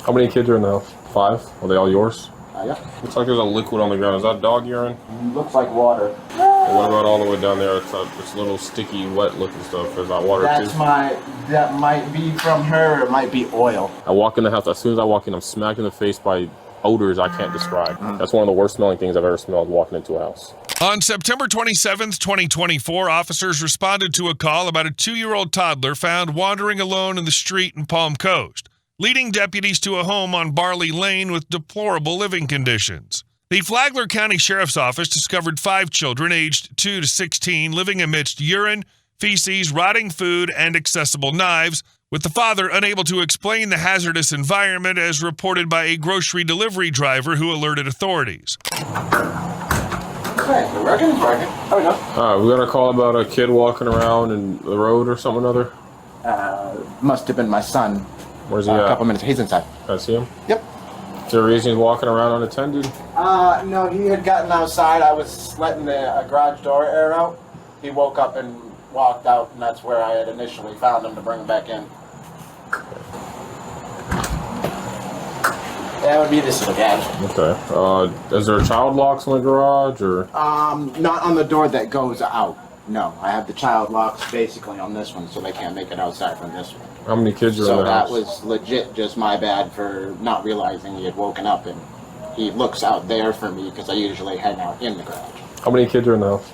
How many kids are in the house? 5? Are they all yours? Yeah. Looks like there's a liquid on the ground. Is that dog urine? Looks like water. And what about all the way down there? It's this little sticky, wet looking stuff. Is that water too? That might be from her, or it might be oil. I walk in the house, as soon as I walk in, I'm smacked in the face by odors I can't describe. That's one of the worst smelling things I've ever smelled walking into a house. On September 27th, 2024, officers responded to a call about a 2-year-old toddler found wandering alone in the street in Palm Coast, leading deputies to a home on Barley Lane with deplorable living conditions. The Flagler County Sheriff's Office discovered 5 children aged 2 to 16 living amidst urine, feces, rotting food, and accessible knives, with the father unable to explain the hazardous environment as reported by a grocery delivery driver who alerted authorities. Okay, the working is working. There we go. We got a call about a kid walking around in the road or something or other. Must have been my son. Where's he at? A couple minutes. He's inside. Can I see him? Yep. Is there a reason he's walking around unattended? No, he had gotten outside. I was letting the garage door air out. He woke up and walked out, and that's where I had initially found him to bring him back in. That would be this little guy. Okay. Is there child locks in the garage or? Not on the door that goes out. No, I have the child locks basically on this one, so they can't make it outside from this one. How many kids are in So the that house? was legit just my bad for not realizing he had woken up, and he looks out there for me because I usually hang out in the garage. How many kids are in the house?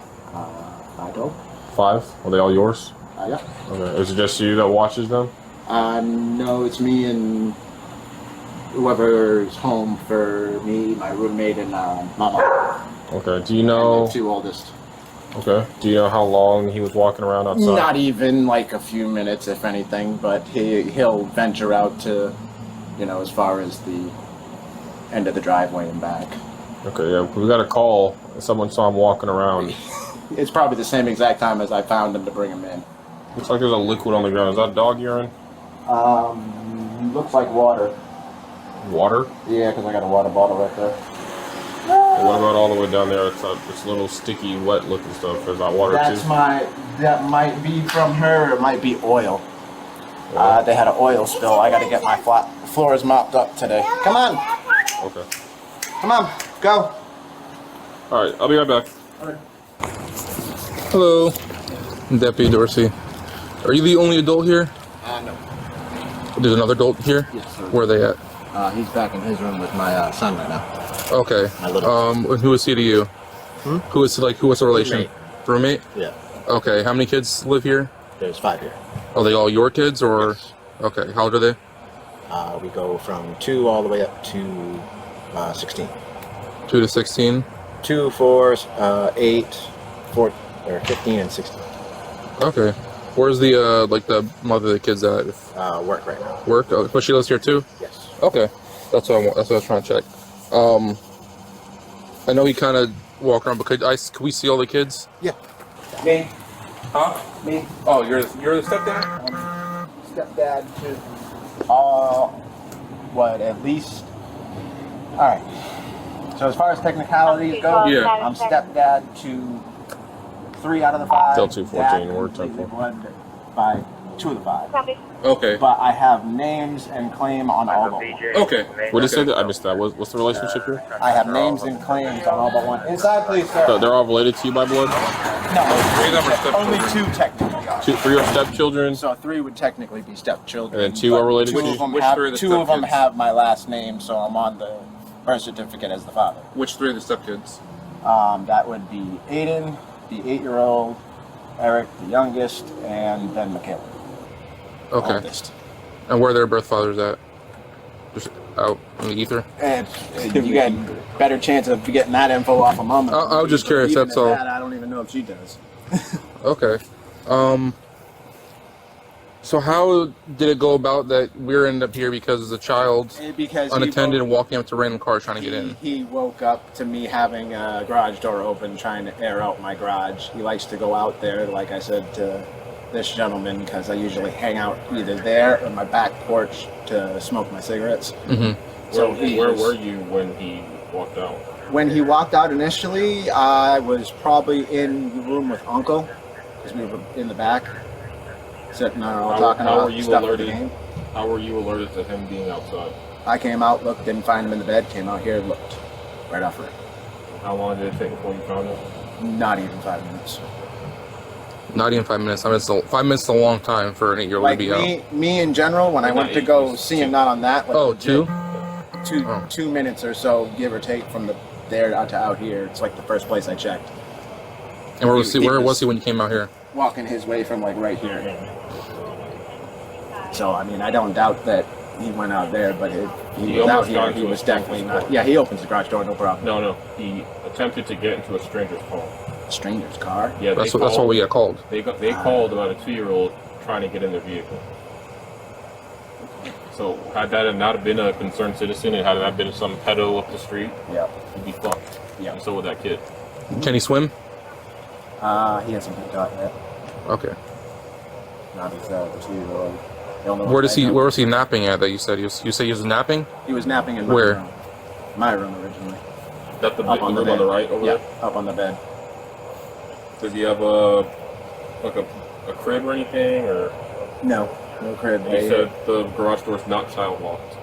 5 total. 5? Are they all yours? Yeah. Okay. Is it just you that watches them? No, it's me and whoever's home for me, my roommate, and Mama. Okay. Do you know? And the 2 oldest. Okay. Do you know how long he was walking around outside? Not even like a few minutes, if anything, but he'll venture out to, as far as the end of the driveway and back. Okay, yeah, we got a call. Someone saw him walking around. It's probably the same exact time as I found him to bring him in. Looks like there's a liquid on the ground. Is that dog urine? Looks like water. Water? Yeah, because I got a water bottle right there. And what about all the way down there? It's this little sticky, wet looking stuff. Is that water too? That might be from her, or it might be oil. They had an oil spill. I got to get my floors mopped up today. Come on. Okay. Come on. Go. All right, I'll be right back. All right. Hello, Deputy Dorsey. Are you the only adult here? No. There's another adult here? Yes, sir. Where are they at? He's back in his room with my son right now. Okay. And who is he to you? What's the relation? Roommate? Yeah. Okay. How many kids live here? There's 5 here. Are they all your kids or? Yes. Okay. How old are they? We go from 2 all the way up to 16. 2 to 16? 2, 4, 8, 4, or 15, and 16. Okay. Where's the the mother of the kids at? Work right now. Work? Oh, but she lives here too? Yes. Okay. That's what I was trying to check. I know he kind of walk around, but could we see all the kids? Yeah. Me? Huh? Me. Oh, you're the stepdad? Stepdad to at least. All right. So as far as technicalities go, Yeah. I'm stepdad to 3 out of the 5. Till 214, Dad we're completely 10-4. blended by 2 of the 5. Okay. But I have names and claim on all but 1. Okay. What did you say? That? I missed that. What's the relationship here? I have names and claims on all but 1. Inside, please, sir. So they're all related to you by blood? No, Only only 2 technically are. 3 are stepchildren, So 3 would technically be stepchildren. and then 2 are related to Two you? of them Which have, 3 are the 2 of them stepkids? have my last name, so I'm on the birth certificate as the father. Which 3 are the stepkids? That would be Aiden, the 8-year-old, Eric, the youngest, and then Michaela. Okay. Oldest. And where are their birth fathers at? Just out in the ether? And you got better chance of getting that info off of Mama. I was just curious, Even that's at all. that, I don't even know if she does. Okay. So how did it go about that we're ended up here because the child Because unattended and walking up to random cars trying to get in? He woke up to me having a garage door open, trying to air out my garage. He likes to go out there, like I said to this gentleman, because I usually hang out either there or my back porch to smoke my cigarettes. Mm-hmm. So Where were you when he walked out? When he walked out initially, I was probably in the room with Uncle, because we were in the back, sitting there all talking about stuff with the game. How were you alerted to him being outside? I came out, looked, didn't find him in the bed, came out here, looked. Right off it. How long did it take before you found it? Not even 5 minutes. Not even 5 minutes. 5 minutes is a long time for an 8-year-old Like to be me in general, when I went to go see him, not on that. Like out. Oh, legit, 2 minutes or so, give or take, from there to out here. It's like the first place I checked. And where was he when you came out here? Walking his way from like right here. So I mean, I don't doubt that he went out there, but if he was out here, he was definitely not. Yeah, he opens the garage door, no problem. No, he attempted to get into a stranger's car. Stranger's car? Yeah, that's what we got called. They called about a 2-year-old trying to get in their vehicle. So had that not been a concerned citizen, and had that been some pedo up the street, Yeah. he'd be fucked. Yeah. And so would that kid. Can he swim? He hasn't been caught yet. Okay. Not as the 2-year-old. Where was he napping at? That you said he was napping? He was napping in my Where? room. My room originally. That the Up on the room on bed. the right over Yeah, there? up on the bed. Does he have a crib or anything, or? No crib. You said the garage door's not child locked.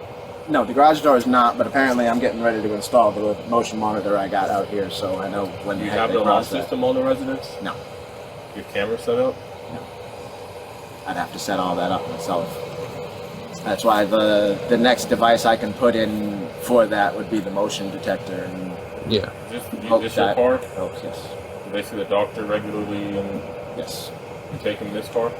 No, the garage door is not, but apparently I'm getting ready to install the motion monitor I got out here, so I know when Do you the heck have they the alarm cross that. system on the residence? No, Your camera set up? I'd have to set all that up myself. That's why the next device I can put in for that would be the motion detector. And Yeah. Is hope this your that car? helps, yes. Do they see the doctor regularly and Yes. you take him this car?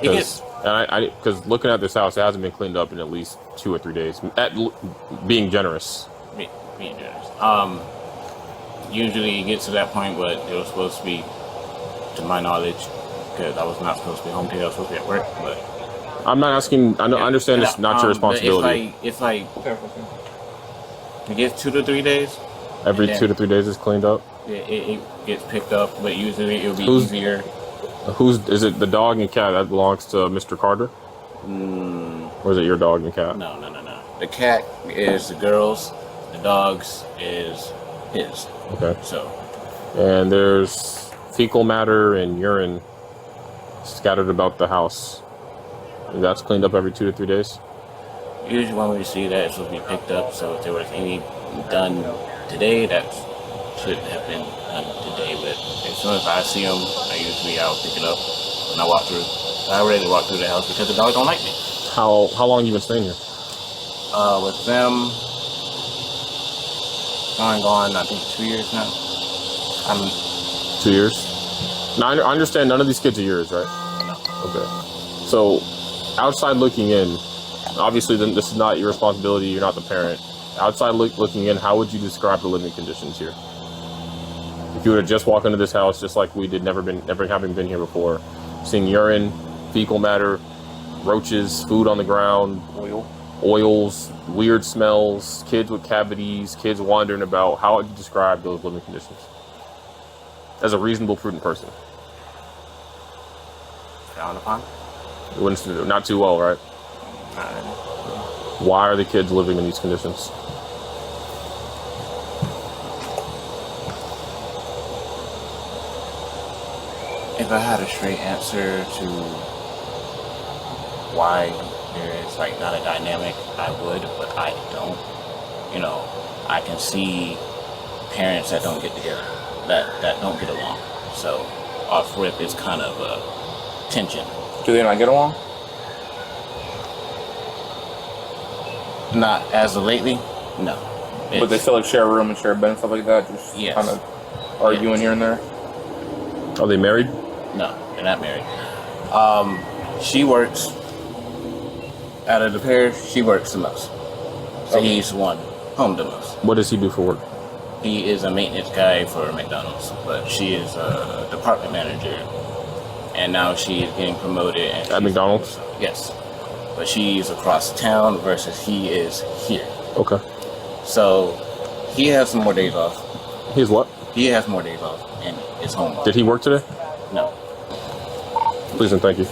Yes. Because looking at this house, it hasn't been cleaned up in at least 2 or 3 days. Being generous. Being generous. Usually it gets to that point, but it was supposed to be, to my knowledge, because I was not supposed to be home today, I was supposed to be at work, but... I'm not asking, I understand it's not your responsibility. It's like it gets 2 to 3 days. Every 2 to 3 days is cleaned up? It gets picked up, but usually it'll be easier. Is it the dog and cat that belongs to Mr. Carter? Or is it your dog and cat? No. The cat is the girl's, the dog's is his. Okay. So. And there's fecal matter and urine scattered about the house. And that's cleaned up every 2 to 3 days? Usually when we see that, it's supposed to be picked up, so if there was any done today, that should have been done today, but as soon as I see them, I'll pick it up when I walk through. I already walk through the house because the dog don't like me. How long you been staying here? With them, gone, I think 2 years now. 2 years? Now, I understand none of these kids are yours, right? No. Okay. So, outside looking in, obviously then this is not your responsibility, you're not the parent. Outside looking in, how would you describe the living conditions here? If you were to just walk into this house, just like we did, never having been here before, seeing urine, fecal matter, roaches, food on the ground, oils, weird smells, kids with cavities, kids wandering about, how would you describe those living conditions? As a reasonable, prudent person. Frowned upon? It wouldn't, not too well, right? Not really. Why are the kids living in these conditions? If I had a straight answer to why there is like not a dynamic, I would, but I don't. I can see parents that don't get together, that don't get along. So off rip is kind of a tension. Do they not get along? Not as of lately, no. But they still like share a room and share a bed and stuff like that. Just Yes. kind of arguing here and there. Are they married? No, they're not married. She works, out of the pair, she works the most. So he's the one home the most. What does he do for work? He is a maintenance guy for McDonald's, but she is a department manager. And now she is getting promoted. And At McDonald's? Yes. But she's across town versus he is here. Okay. So he has some more days off. He's what? He has more days off and is home. Did he work today? No. Please and thank you.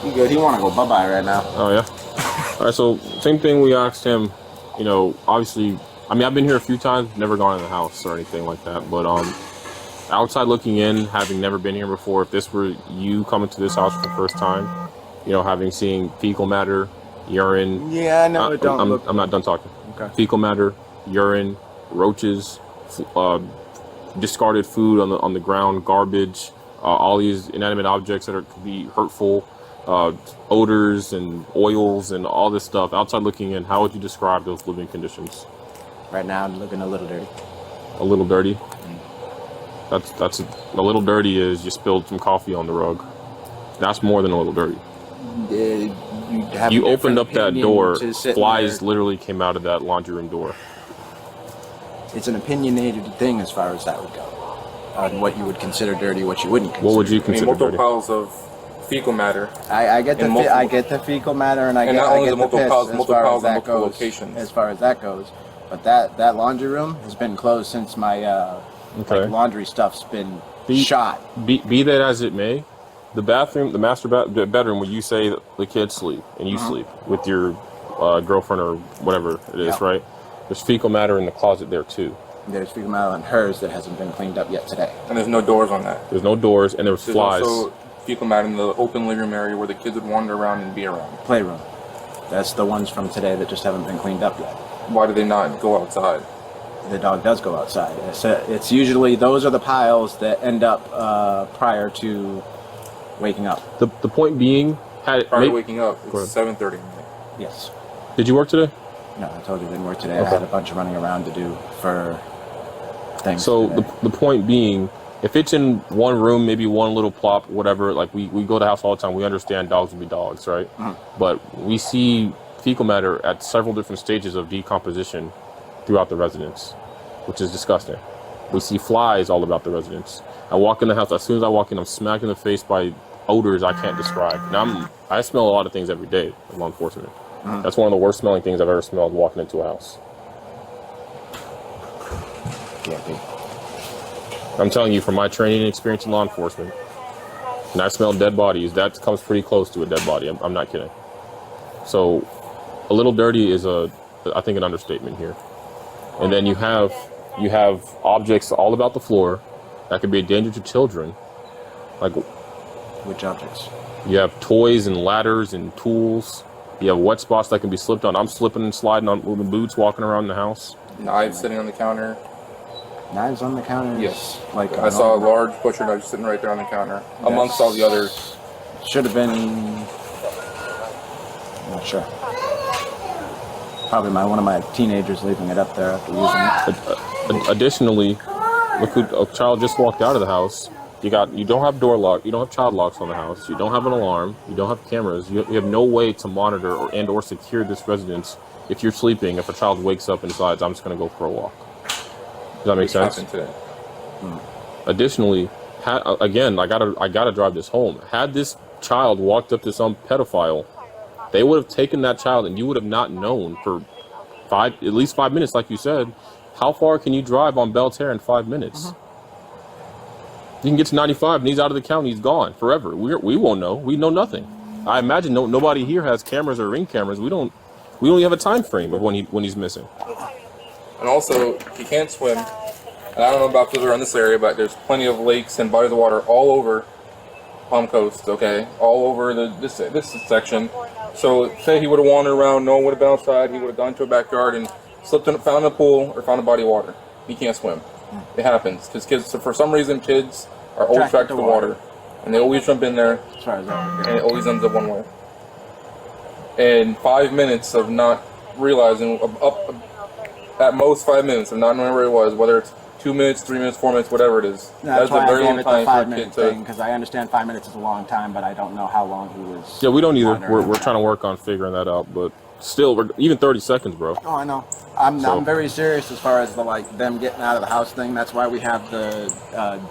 You good? He want to go bye-bye right now. Oh, yeah? All right, so same thing we asked him, obviously, I've been here a few times, never gone in the house or anything like that, but outside looking in, having never been here before, if this were you coming to this house for the first time, having seen fecal matter, urine. Yeah, I know it don't look. I'm not done talking. Okay. Fecal matter, urine, roaches, discarded food on the ground, garbage, all these inanimate objects that could be hurtful, odors and oils and all this stuff. Outside looking in, how would you describe those living conditions? Right now, I'm looking a little dirty. A little dirty. That's a little dirty is you spilled some coffee on the rug. That's more than a little dirty. You opened up that door, flies literally came out of that laundry room door. It's an opinionated thing as far as that would go. On what you would consider dirty, what you wouldn't consider. What would you consider multiple dirty? piles of fecal matter. I get the fecal matter, and I get the multiple piss piles, as multiple far piles as that multiple goes. locations. As far as that goes, but that laundry room has been closed since my like laundry stuff's been shot. Be that as it may, the bathroom, the master bedroom where you say the kids sleep and you sleep with your girlfriend or whatever it is, right? There's fecal matter in the closet there too. There's fecal matter on hers that hasn't been cleaned up yet today. And there's no doors on that. There's no doors, and there's flies. Also fecal matter in the open living room area where the kids would wander around and be around. Playroom. That's the ones from today that just haven't been cleaned up yet. Why do they not go outside? The dog does go outside. It's usually, those are the piles that end up prior to waking up. The point being, Prior to waking up, it's 7:30. Yes. Did you work today? No, I told you I didn't work today. I had a bunch of running around to do for things. So today. the point being, if it's in one room, maybe one little plop, whatever, like we go to the house all the time, we understand dogs will be dogs, right? But we see fecal matter at several different stages of decomposition throughout the residence, which is disgusting. We see flies all about the residence. I walk in the house, as soon as I walk in, I'm smacked in the face by odors I can't describe. Now I smell a lot of things every day in law enforcement. That's one of the worst smelling things I've ever smelled walking into a house. I'm telling you, from my training and experience in law enforcement, and I smell dead bodies, that comes pretty close to a dead body. I'm not kidding. So a little dirty is I think an understatement here. And then you have objects all about the floor that could be a danger to children. Like, which objects? You have toys and ladders and tools. You have wet spots that can be slipped on. I'm slipping and sliding on moving boots, walking around the house. Knives sitting on the counter. Knives on the counter? Yes. Like I saw a large butcher knife sitting right there on the counter, amongst all the others. Should have been. I'm not sure. Probably one of my teenagers leaving it up there after using it. Additionally, look who a child just walked out of the house. You don't have door lock. You don't have child locks on the house. You don't have an alarm. You don't have cameras. You have no way to monitor or secure this residence if you're sleeping. If a child wakes up and decides, I'm just going to go for a walk. Does that make sense? Additionally, again, I gotta drive this home. Had this child walked up to some pedophile, they would have taken that child, and you would have not known for at least 5 minutes, like you said. How far can you drive on Belterre in 5 minutes? You can get to 95 and he's out of the county, he's gone forever. We won't know. We know nothing. I imagine nobody here has cameras or ring cameras. We don't even have a time frame of when he's missing. And also, he can't swim. And I don't know about further in this area, but there's plenty of lakes and bodies of water all over Palm Coast, okay? All over this section. So say he would have wandered around, no one would have been outside, he would have gone to a backyard and found a pool or found a body of water. He can't swim. It happens because kids, for some reason, kids are always attracted to water, and they always jump in there, and it always ends up one way. And 5 minutes of not realizing, at most 5 minutes of not knowing where it was, whether it's 2 minutes, 3 minutes, 4 minutes, whatever it is. That's a very long time for a kid to. Because I understand 5 minutes is a long time, but I don't know how long he was. Yeah, we don't either. We're trying to work on figuring that out, but still, even 30 seconds, bro. Oh, I know. I'm very serious as far as them getting out of the house thing. That's why we have the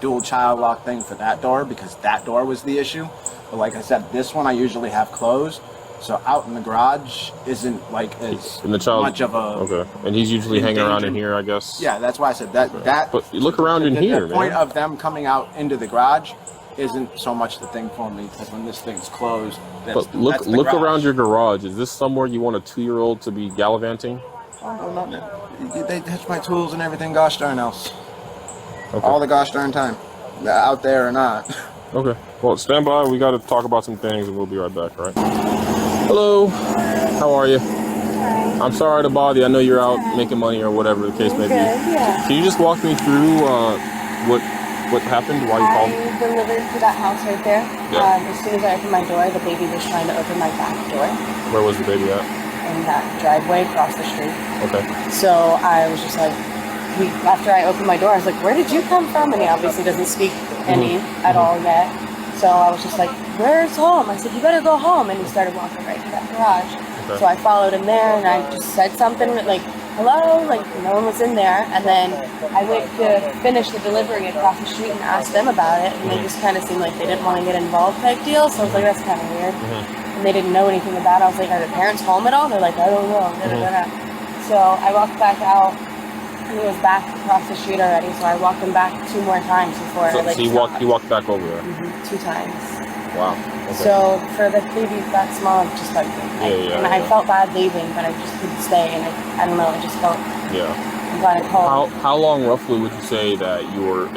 dual child lock thing for that door, because that door was the issue. But like I said, this one I usually have closed. So out in the garage isn't like as much of a. Okay, and he's usually hanging around in here, I guess. Yeah, that's why I said that. But you look around in here, man. The point of them coming out into the garage isn't so much the thing for me, because when this thing's closed, but look around your garage. Is this somewhere you want a 2-year-old to be gallivanting? Oh, no, not. They touch my tools and everything. Gosh darn else. Okay. All the gosh darn time, out there or not. Okay. Well, stand by. We got to talk about some things, and we'll be right back. All right. Hello. How are you? Hi. I'm sorry to bother you. I know you're out making money or whatever the case may be. Yeah. Can you just walk me through what happened? Why you called? I delivered to that house right there. Yeah. As soon as I opened my door, the baby was trying to open my back door Where was the baby at? in that driveway across the street. Okay. So I was just like, after I opened my door, I was like, where did you come from? And he obviously doesn't speak any at all yet. So I was just like, where's home? I said, you better go home. And he started walking right to that garage. Okay. So I followed him there and I just said something like, hello, like no one was in there. And then I went to finish the delivery across the street and asked them about it. And they just kind of seemed like they didn't want to get involved type deal. So I was like, that's kind of weird. And they didn't know anything about it. I was like, are the parents home at all? They're like, I don't know. So I walked back out. He was back across the street already, so I walked him back 2 more times before So, I so you walked back over there. 2 times. Wow. Okay. So for the baby that small, it just bugged me. And I felt bad leaving, but I just couldn't stay, and I don't know, it just felt. Yeah. I'm glad I called. How long roughly would you say that you were?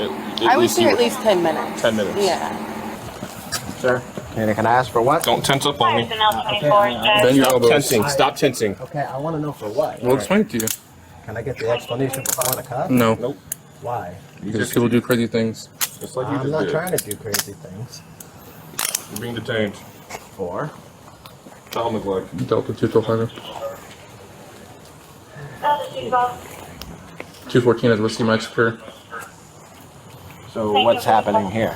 I was here at least 10 minutes. 10 minutes. Yeah. Sir, can I ask for what? Don't tense up on me. Bend your elbows. Tensing. Stop tensing. Okay, I want to know for what. We'll explain it to you. Can I get the explanation for on a cut? No. Nope. Why? Because people do crazy things. Just like you I'm just not did. trying to do crazy things. You're being detained. For? Child neglect. Delta 212. 214 is Whiskey Mike Superior. So what's happening here?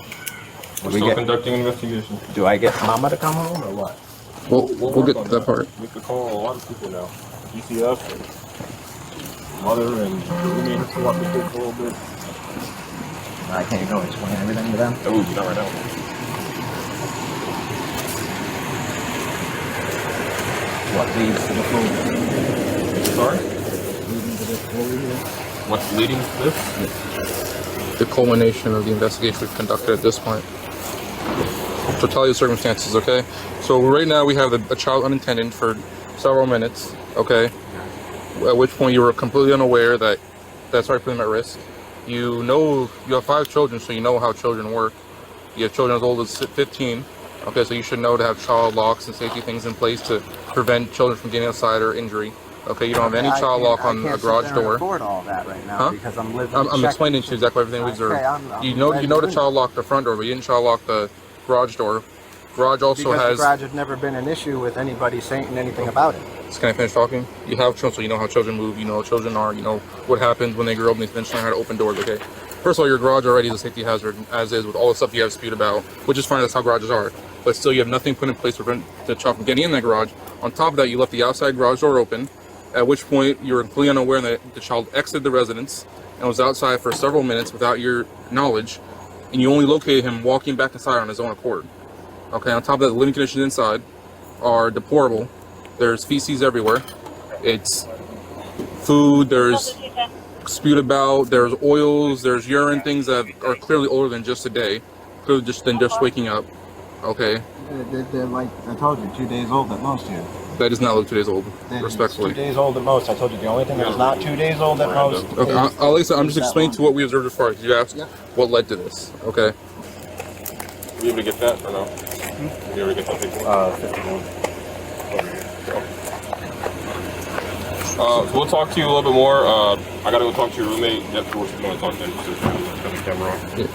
We're still conducting an investigation. Do I get Mama to come home or what? We'll get to that part. We could call a lot of people now. DCF and mother and roommates to walk the kids a little bit. I can't go explain everything to them. Oh, not right now. What leads to the food? Sorry? Leading to this food here? What's leading to this? The culmination of the investigation we've conducted at this point. Totality of circumstances, okay? So right now we have a child unintended for several minutes, okay? At which point you were completely unaware that that's already putting them at risk. You know you have 5 children, so you know how children work. You have children as old as 15, okay? So you should know to have child locks and safety things in place to prevent children from getting outside or injury. Okay, you don't have any child lock on a garage door. I can't afford all that right now because I'm living. I'm explaining to you exactly everything we observed. Okay, you know to child lock the front door, but you didn't child lock the garage door. Garage also because has. the garage has never been an issue with anybody saying anything about it. Can I finish talking? You have children, so you know how children move. You know how children are. You know what happens when they grow up and they eventually learn how to open doors. Okay. First of all, your garage already is a safety hazard, as is with all the stuff you have dispute about, which is fine. That's how garages are. But still, you have nothing put in place to prevent the child from getting in that garage. On top of that, you left the outside garage door open. At which point, you were completely unaware that the child exited the residence and was outside for several minutes without your knowledge, and you only located him walking back inside on his own accord. Okay, on top of that, the living conditions inside are deplorable. There's feces everywhere. It's food, there's spewed about, there's oils, there's urine, things that are clearly older than just a day, clearly just waking up. Okay, They're like I told you, 2 days old at most here. that does not look 2 days old, It's respectfully. 2 days old at most. I told you the only thing that's not 2 days old at most. Okay, I'm just explaining to what we observed as far as you asked what led to this. Okay. Were you able to get that or no? Were you able to get that picture? 51. So we'll talk to you a little bit more. I gotta go talk to your roommate. Jeff George is going to talk to him. Just turn the camera on. Yeah.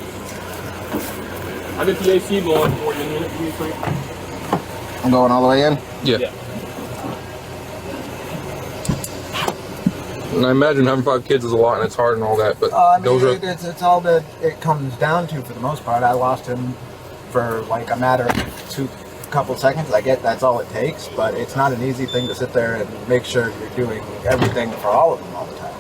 I get the AC going for you in a minute. Give me a second. I'm going all the way in. Yeah. And I imagine having 5 kids is a lot and it's hard and all that, but I mean, those are. it's all that it comes down to for the most part. I lost him for like a matter of couple seconds. I get that's all it takes, but it's not an easy thing to sit there and make sure you're doing everything for all of them all the time.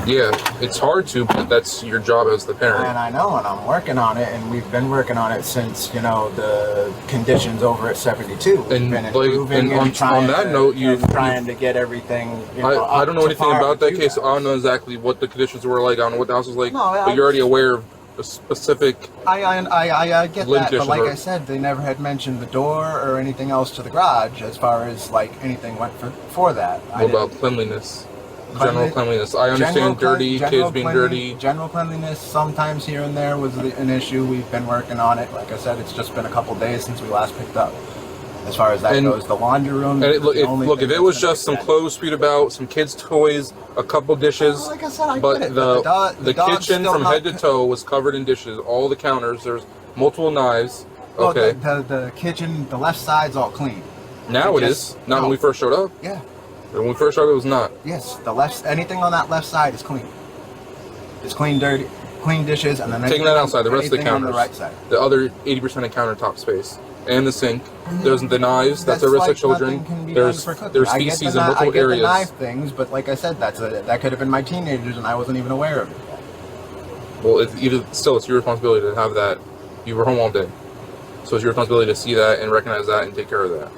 Yeah, it's hard to, but that's your job as the parent. And I know, and I'm working on it, and we've been working on it since, you know, the conditions over at 72. We've And, been like, improving and on that note, trying to get everything, you know, I don't know up to anything par about with that you case. guys. I don't know exactly what the conditions were like. I don't know what the house was like. No, but you're already aware of a specific. I get living that, but like conditions I said, they never had mentioned the door or anything else to the garage as far as like anything went for that. What about cleanliness? General cleanliness. I understand dirty, kids being dirty. General cleanliness sometimes here and there was an issue. We've been working on it. Like I said, it's just been a couple days since we last picked up. As far as that And- goes, the laundry room. And is the only look, thing if it that's was gonna just some get clothes spewed about, some kids' toys, a couple dishes, Like I said, I but get it, the the dog's kitchen still from not- head to toe was covered in dishes. All the counters, there's multiple knives. Well, Okay, the kitchen, the left side's all clean. now it just- is. Not no. when we first showed up. Yeah. When we first showed up, it was not. Yes, anything on that left side is clean. It's clean, dirty, clean dishes, and then Taking that outside, the rest of the anything on counters, the right side. the other 80% of countertop space, and the sink. There's the knives. That's the Like risk of children. nothing can be There's done for cooking. there's I get feces the in kni- multiple I get areas. the knife things, but like I said, that could have been my teenagers, and I wasn't even aware of it. Well, it's your responsibility to have that. You were home all day, so it's your responsibility to see that and recognize that and take care of that.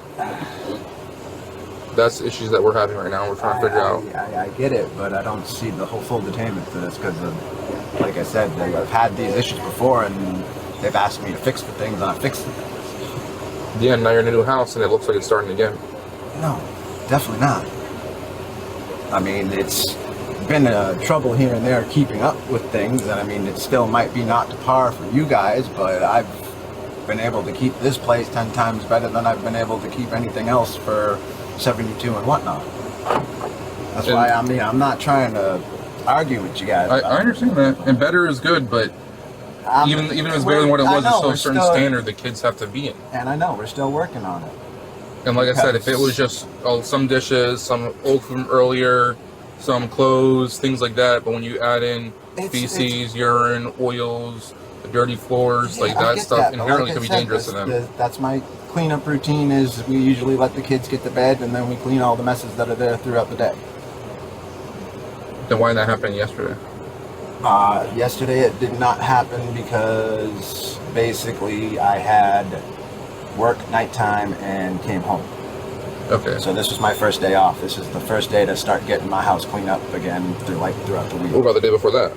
That's issues that we're having right now. We're trying to figure out. I get it, but I don't see the whole full detainment to this because, like I said, I've had these issues before, and they've asked me to fix the things, and I fixed them. Yeah, now you're in a new house and it looks like it's starting again. No, definitely not. I mean, it's been trouble here and there keeping up with things, and I mean, it still might be not to par for you guys, but I've been able to keep this place 10 times better than I've been able to keep anything else for 72 and whatnot. That's why, I mean, I'm not trying to argue with you guys. I understand that, and better is good, but even if it's better than what it was, there's still a certain standard the kids have to be in. And I know, we're still working on it. And like I said, if it was just some dishes, some old food from earlier, some clothes, things like that, but when you add in feces, urine, oils, the dirty floors, Yeah, like I that get stuff that, but inherently like could I be said, dangerous to them. That's my cleanup routine is we usually let the kids get to bed and then we clean all the messes that are there throughout the day. Then why didn't that happen yesterday? Yesterday it did not happen because basically I had work nighttime and came home. Okay. So this was my first day off. This is the first day to start getting my house cleaned up again throughout the week. What about the day before that?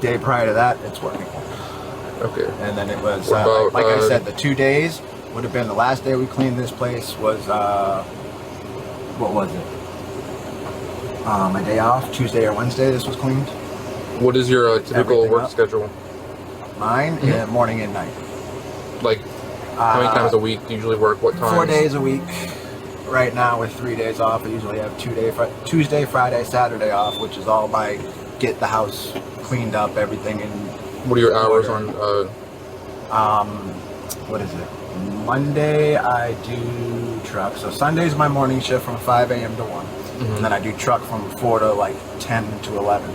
Day prior to that, it's working. Okay. And then it was, What about, like I said, the 2 days would have been the last day we cleaned this place was, what was it? My day off, Tuesday or Wednesday, this was cleaned. What is your typical Everything work up. schedule? Mine, yeah, morning and night. Like, how many times a week do you usually work? What times? 4 days a week. Right now with 3 days off, I usually have Tuesday, Friday, Saturday off, which is all by get the house cleaned up, everything in. What are your hours on? What is it? Monday I do truck. So Sunday's my morning shift from 5 a.m. to 1. And then I do truck from 4 to like 10 to 11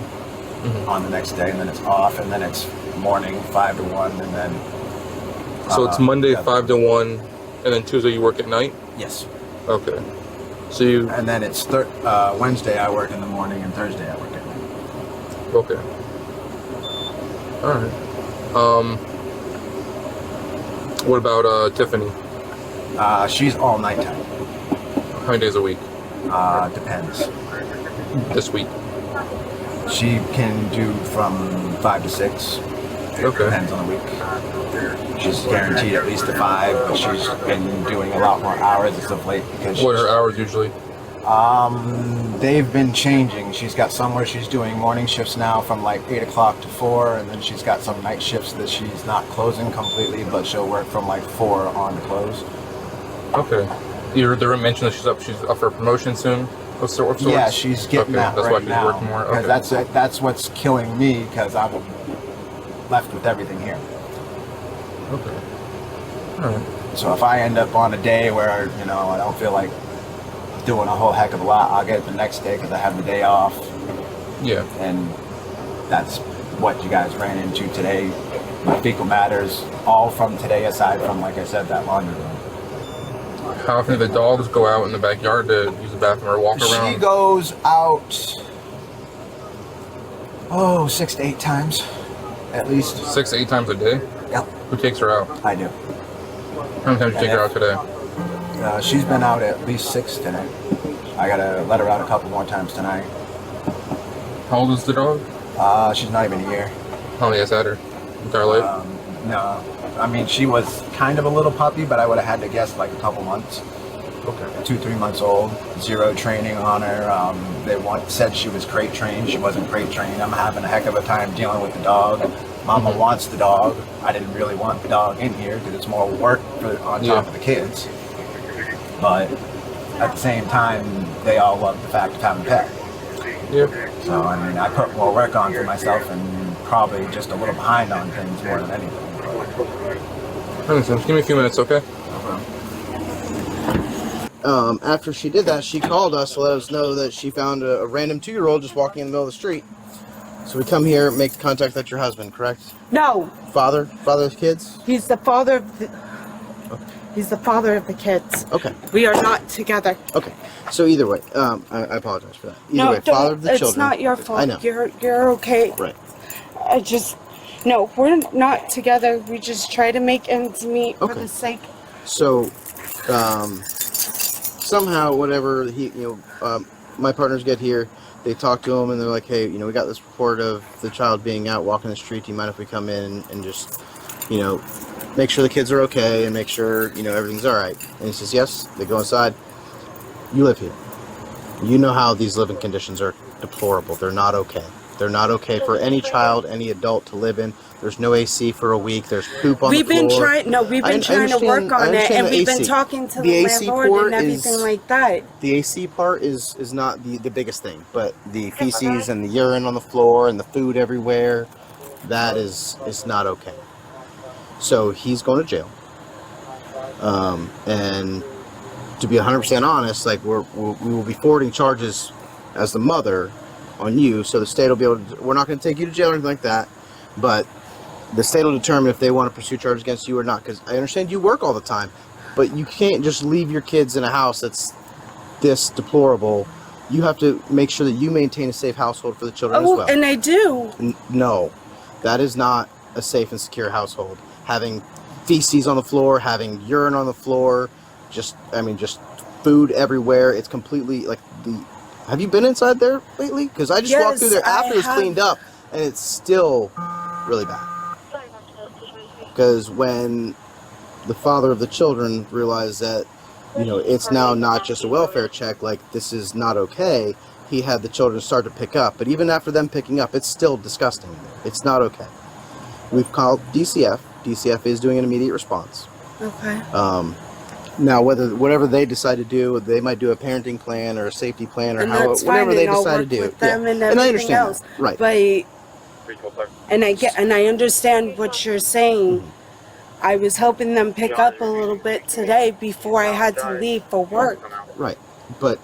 on the next day. And then it's off. And then it's morning 5 to 1. And then. So it's Monday 5 to 1, and then Tuesday you work at night? Yes. Okay. So you. And then it's Wednesday I work in the morning and Thursday I work at night. Okay. Alright. What about Tiffany? She's all nighttime. How many days a week? Depends. This week? She can do from 5 to 6. Okay. Depends on the week. She's guaranteed at least a 5, but she's been doing a lot more hours as of late because What are her hours usually? they've been changing. She's got some where she's doing morning shifts now from like 8 o'clock to 4, and then she's got some night shifts that she's not closing completely, but she'll work from like 4 on to close. Okay. You mentioned that she's up for promotion soon? Of sorts? Yeah, she's getting that that's right why she's now. working more. Because Okay. that's what's killing me because I'm left with everything here. Okay. Alright. So if I end up on a day where, I don't feel like doing a whole heck of a lot, I'll get it the next day because I have the day off. Yeah. And that's what you guys ran into today. My fecal matters, all from today aside from, like I said, that laundry room. How often do the dogs go out in the backyard to use the bathroom or walk around? She goes out, 6 to 8 times, at least. 6 to 8 times a day? Yep, Who takes her out? I do. How many times do you take her out today? She's been out at least 6 today. I gotta let her out a couple more times tonight. How old is the dog? She's not even a year. How many has had her? Entire life? No, I mean, she was kind of a little puppy, but I would have had to guess like a couple months. Okay. 2-3 months old. 0 training on her. They said she was crate trained. She wasn't crate trained. I'm having a heck of a time dealing with the dog. Mama wants the dog. I didn't really want the dog in here because it's more work on top of the kids. but at the same time, they all love the fact of having a pet. Yeah. So, I mean, I put more work on for myself and probably just a little behind on things more than anything. That makes sense. Give me a few minutes, okay? After she did that, she called us to let us know that she found a random 2-year-old just walking in the middle of the street. So we come here, make contact. That's your husband, correct? No, Father of the kids? he's the father of the. He's the father of the kids. Okay. We are not together. Okay. So either way, I apologize for that. Either No, way, father of the it's children. not your fault. I know. You're okay. Right. I just no, we're not together. We just try to make ends meet for Okay. the sake. So, somehow, whatever my partners get here, they talk to him and they're like, "Hey, we got this report of the child being out walking the street. Do you mind if we come in and just, make sure the kids are okay and make sure everything's all right?" And he says, "Yes." They go inside. You live here. You know how these living conditions are deplorable. They're not okay. They're not okay for any child, any adult to live in. There's no AC for a week. There's poop on the floor. We've been trying to work on it, and we've been AC. talking to The the AC landlord port and everything is- like that. The AC part is not the biggest thing, but the feces and the urine on the floor and the food everywhere, that is not okay. So he's going to jail. And to be 100% honest, like we will be forwarding charges as the mother on you, so the state will be able to, we're not going to take you to jail or anything like that, but the state will determine if they want to pursue charges against you or not, because I understand you work all the time, but you can't just leave your kids in a house that's this deplorable. You have to make sure that you maintain a safe household for the children as well. And I do. No, that is not a safe and secure household. Having feces on the floor, having urine on the floor, just food everywhere. It's completely have you been inside there lately? Because I just walked through there after it was cleaned up, and it's still really bad. Because when the father of the children realized that, it's now not just a welfare check, like this is not okay, he had the children start to pick up. But even after them picking up, it's still disgusting. It's not okay. We've called DCF. DCF is doing an immediate response. Okay. Now, whatever they decide to do, they might do a parenting plan or a safety plan or And that's whatever fine, they and I'll decide work to do. with them and I everything understand else. that. Right. But I understand what you're saying. I was helping them pick up a little bit today before I had to leave for work. Right. But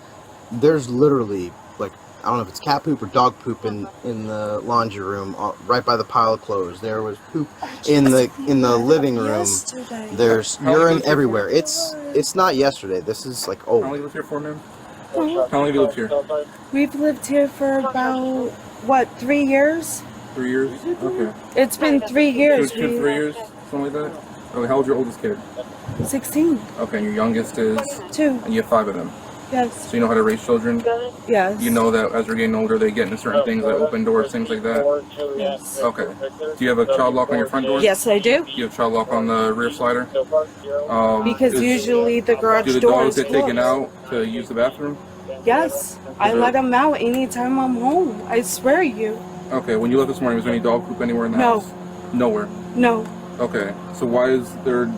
there's literally, I don't know if it's cat poop or dog poop in the laundry room, right by the pile of clothes. There was poop in the living room. Yesterday. There's urine everywhere. It's not yesterday. This is How long have old. you lived here for, ma'am? How long have you lived here? We've lived here for about 3 years? 3 years? Okay. It's been 3 years. 3 years? Something like that? Okay, how old's your oldest kid? 16. Okay, and your youngest is? 2. And you have 5 of them. Yes. So you know how to raise children? Yes. You know that as they're getting older, they get into certain things like open doors, things like that? Yes. Okay. Do you have a child lock on your front door? Yes, I do. Do you have child lock on the rear slider? Because usually the garage do the door dogs is get taken closed. out to use the bathroom? Yes. I let them out anytime I'm home. I swear you. Okay, when you left this morning, was there any dog poop anywhere in the No. house? Nowhere? No. Okay, so why is there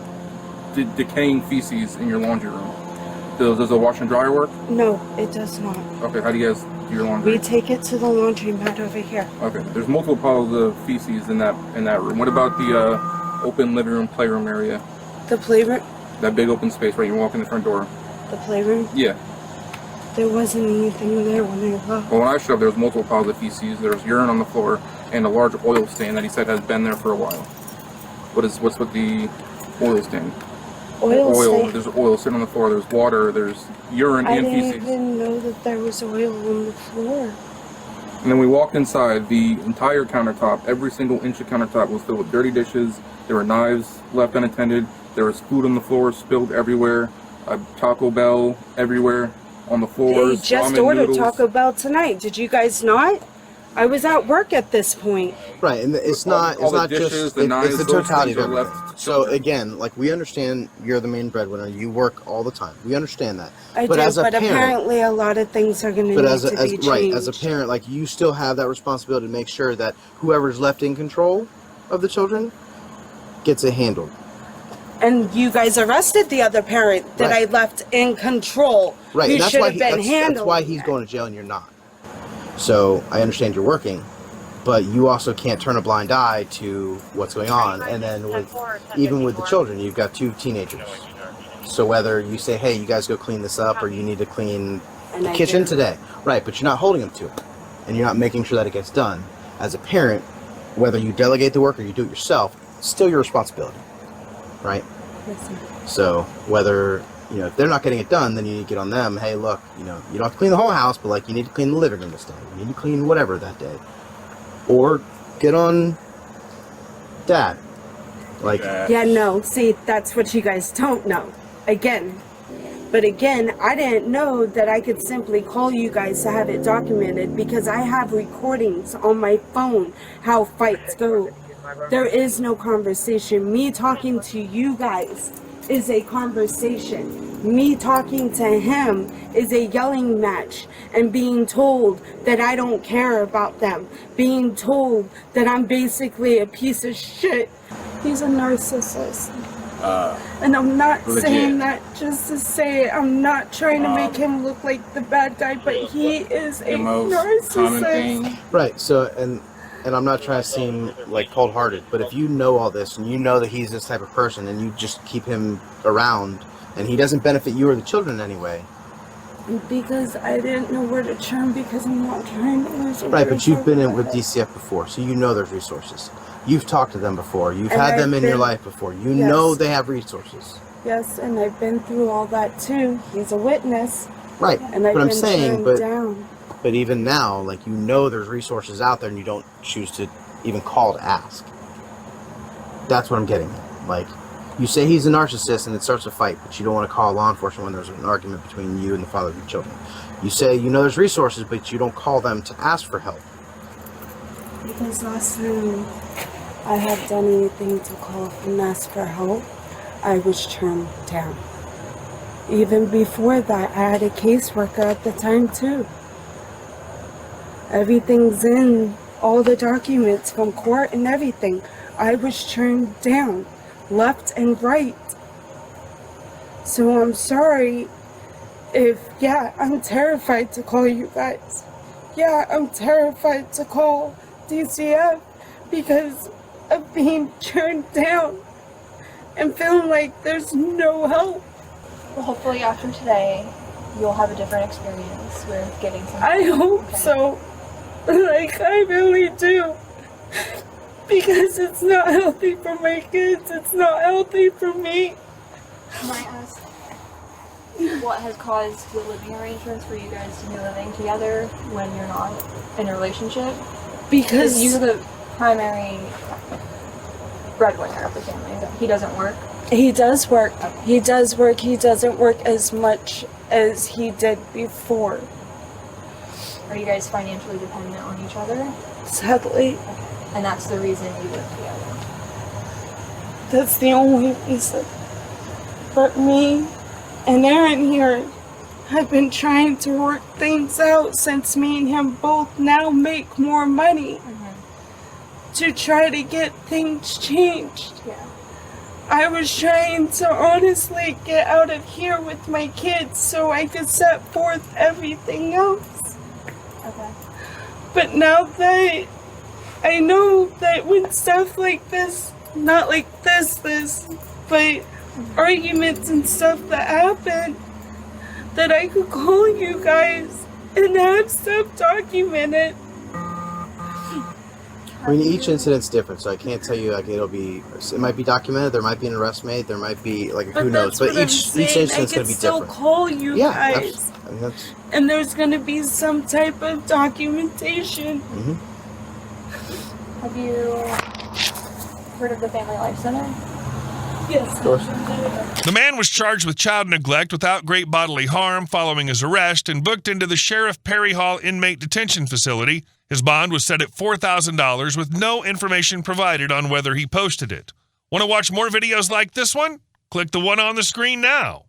decaying feces in your laundry room? Does the wash and dryer work? No, it does not. Okay, how do you guys do your laundry? We take it to the laundromat over here. Okay, there's multiple piles of feces in that room. What about the open living room, playroom area? The playroom? That big open space right? You walk in the front door. The playroom? Yeah. There wasn't anything there when I left. Well, when I showed up, there was multiple piles of feces. There was urine on the floor and a large oil stain that he said has been there for a while. What's with the oil stain? Oil stain? There's oil sitting on the floor. There's water. There's urine I and didn't feces. even know that there was oil on the floor. And then we walked inside. The entire countertop, every single inch of countertop was filled with dirty dishes. There were knives left unattended. There was food on the floor spilled everywhere. Taco Bell everywhere on the floors. They just ramen ordered noodles. Taco Bell tonight. Did you guys not? I was at work at this point. Right, and it's not all the not dishes, just the knives, it's the those totality of things are everything. left to So children. again, we understand you're the main breadwinner. You work all the time. We understand that. I but do, as a but parent, apparently a lot of things are going to but need as to be changed. right, as a parent, you still have that responsibility to make sure that whoever's left in control of the children gets it handled. And you guys arrested the other parent that Right. I left in control. Right, Who and that's should why have been handling that's why he's going to jail and you're not. So I understand you're working, but you also can't turn a blind eye to what's going on. And then even with the children, you've got 2 teenagers. So whether you say, hey, you guys go clean this up, or you need to clean the kitchen today, right? But you're not holding them to it, and you're not making sure that it gets done. As a parent, whether you delegate the work or you do it yourself, it's still your responsibility, right? So whether, if they're not getting it done, then you need to get on them. Hey, look, you don't have to clean the whole house, but like you need to clean the living room this day. You need to clean whatever that day, or get on dad. Like, Yeah, no. See, that's what you guys don't know. But again, I didn't know that I could simply call you guys to have it documented because I have recordings on my phone how fights go. There is no conversation. Me talking to you guys is a conversation. Me talking to him is a yelling match and being told that I don't care about them. Being told that I'm basically a piece of shit. He's a narcissist. And I'm not legit. saying that just to say it. I'm not trying to make him look like the bad guy, but he is a The most common narcissist. thing. right. So and I'm not trying to seem like cold-hearted, but if you know all this and you know that he's this type of person and you just keep him around and he doesn't benefit you or the children in any way. Because I didn't know where to turn because I'm not trying to lose a Right, but you've been in with relationship. DCF before, so you know there's resources. You've talked to them before. You've And had them I've in your been- life before. You Yes. know they have resources. Yes, and I've been through all that too. He's a witness, Right. and I've But I'm been saying, turned down. but even now, like, you know there's resources out there and you don't choose to even call to ask. That's what I'm getting at. Like, you say he's a narcissist and it starts a fight, but you don't want to call law enforcement when there's an argument between you and the father of your children. You say you know there's resources, but you don't call them to ask for help. Because last time I had done anything to call and ask for help, I was turned down. Even before that, I had a caseworker at the time too. Everything's in all the documents from court and everything. I was turned down, left and right. So I'm sorry if, I'm terrified to call you guys. I'm terrified to call DCF because of being turned down and feeling like there's no help. Well, hopefully after today, you'll have a different experience with getting some. I hope so. Like, I really do. Because it's not healthy for my kids. It's not healthy for me. Can I ask what has caused the living arrangements for you guys to be living together when you're not in a relationship? Because You're the primary breadwinner of the family. He doesn't work. he does work. He does work. He doesn't work as much as he did before. Are you guys financially dependent on each other? Sadly, And that's the reason you live together. that's the only reason. But me and Aaron here have been trying to work things out since me and him both now make more money to try to get things changed. Yeah. I was trying to honestly get out of here with my kids so I could set forth everything else. Okay. But now that I know that when stuff like this, not like this, but arguments and stuff that happen, that I could call you guys and have stuff documented. I mean, each incident's different, so I can't tell you, like, it might be documented, there might be an arrest made, there might be, like, who knows, but each incident's I going could to be still different. call you Yeah, guys, I mean, that's, and there's gonna be some type of documentation. Have you heard of the Family Life Center? Yes. of course. The man was charged with child neglect without great bodily harm following his arrest and booked into the Sheriff Perry Hall Inmate Detention Facility. His bond was set at $4,000 with no information provided on whether he posted it. Want to watch more videos like this one? Click the one on the screen now.